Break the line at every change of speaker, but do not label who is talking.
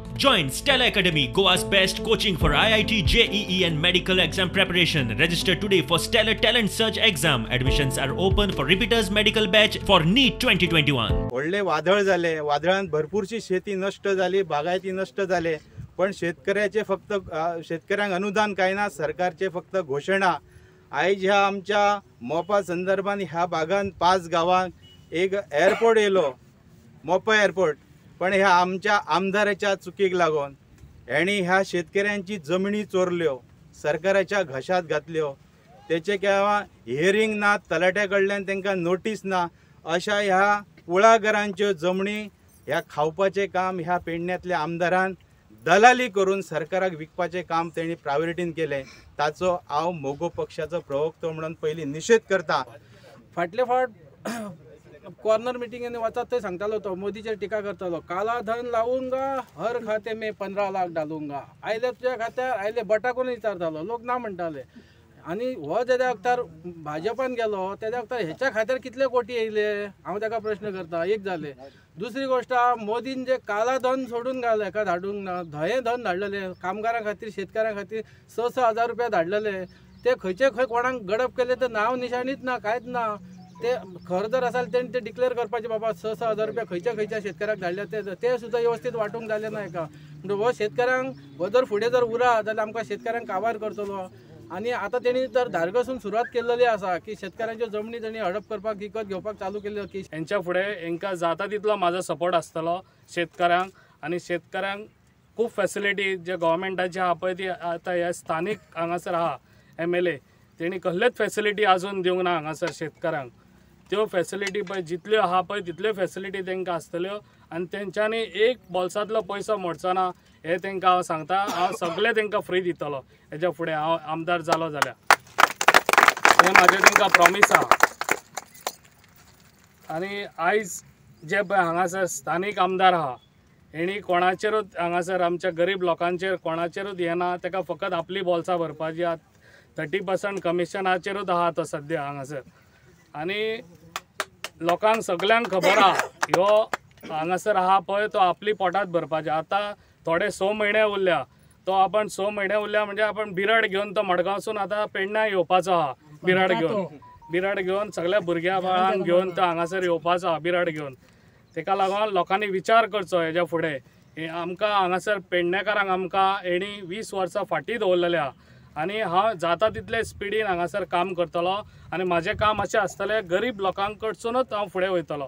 Join Stella Academy, Goa's best coaching for IIT, JEE and medical exam preparation. Register today for Stellar Talent Search exam. Admissions are open for repeaters medical batch for NEET 2021.
ओडले वादळ झाले, वादळान भरपूरशी शेती नष्ट झाली, बागायती नष्ट झाले, पण शेतकऱ्याचे फक्त शेतकऱ्यांक अनुदान काय ना, सरकारचे फक्त घोषणा। आयज ह्या आमच्या मोपा संदर्भात ह्या भागात 5 गावांत एक एअरपोर्ट येलो, मोपा एअरपोर्ट, पण ह्या आमच्या आमदाराच्या चुकीक लागून यांनी ह्या शेतकऱ्यांची जमिनी चोरल्यो, सरकाराच्या घशात घातल्यो। त्याचे केव्हा हियरिंग ना, तलाट्या कडल्यान तांकां नोटीस ना, अशा ह्या कुळागरांच्यो जमनी ह्या खावपाचे काम ह्या पेडण्यातल्या आमदारान दलाली करून सरकाराक विकपाचे काम तेणी प्रायोरिटीन केले। ताचो हांव मोगो पक्षाचो प्रवक्तो म्हणून पयली निषेध करता।
फाटले फाट कॉर्नर मिटिंगेन वचत थंय सांगतालो तो मोदीचेर टिका करतालो, काला धन लावूंगा, हर खाते में 15 लाख डालूंगा। आयले तुज्या खात्यार आयले बटाकून विचारतालो, लोक ना म्हणटाले। आनी हो जेद्या वक्तार भाजपान गेलो तेद्या वक्तार हेच्या खात्यार कितले कोटी येयले, हांव ताका प्रश्न करता। एक जाले। दुसरी गोष्ट, मोदीन जे काला धन सोडून घाल एका धाडूंक ना, धये धन धाडलेले कामगारां खातीर, शेतकारां खातीर 6,000 हजार रुपया धाडलेले। ते खंयचे खंय कोणाक गडप केले तर नांव निशाणीच ना, कांयच ना। ते खरं जर असाल तेणी ते डिक्लेअर करपाचे, बाबा 6,000 हजार रुपया खंयच्या शेतकऱ्याक धाडले ते सुद्धा व्यवस्थित वांटूंक जाले ना एका। म्हणजे हो शेतकऱ्यांक हो जर फुडें जर उरा जाल्यार आमकां शेतकऱ्यांक काबार करतलो। आनी आतां तेणी तर धारगसून सुरवात केल्ली आसा की शेतकऱ्यांच्यो जमनी तेणी हडप करपाक, विकत घेवपाक चालू केल्यो की
हेंच्या फुडें हेंकां जाता तितलो म्हाजो सपोर्ट आसतलो शेतकऱ्यांक। आनी शेतकऱ्यांक खूब फॅसिलिटी जे गव्हर्मेंटाची आहा पळय ती आतां ह्या स्थानीक हांगासर आहा MLA तेणी कसलेच फॅसिलिटी आजून दिवंक ना हांगासर शेतकऱ्यांक। त्यो फॅसिलिटी पळय जितल्यो आहा पळय तितल्यो फॅसिलिटी तांकां आसतल्यो आनी तेंच्यांनी एक बोल्सांतलो पयसो मोडचो ना हें तांकां हांव सांगता। हांव सगळें तांकां फ्री दितलो हेच्या फुडें हांव आमदार जालो जाल्यार, हें म्हाजें तांकां प्रॉमीस आहा। आनी आयज जे पळय हांगासर स्थानीक आमदार आहा हेणी कोणाचेरूच हांगासर आमच्या गरीब लोकांचेर कोणाचेरूच येना, ताका फकत आपली बोल्सां भरपाची आहा। 30% कमिशनाचेरूच आहा तो सद्या हांगासर। आनी लोकांक सगळ्यांक खबर आहा ह्यो हांगासर आहा पळय तो आपली पोटात भरपाचें। आतां थोडे 6 म्हयने उरल्या, तो आपण 6 म्हयने उरल्या म्हणजे आपण बिराड घेवन तो मडगांवसून आतां पेडण्यां येवपाचो आहा। बिराड घेवन सगळ्या भुरग्यां बाळांक घेवन तो हांगासर येवपाचो आहा बिराड घेवन। ताका लागून लोकांनी विचार करचो हेच्या फुडें। आमकां हांगासर पेडणेकारांक आमकां हेणी 20 वर्सां फाटीं दवरलेले आहा आनी हांव जाता तितले स्पिडीन हांगासर काम करतलो आनी म्हाजें काम अशें आसतलें गरीब लोकां कडसूनच हांव फुडें वयतलो।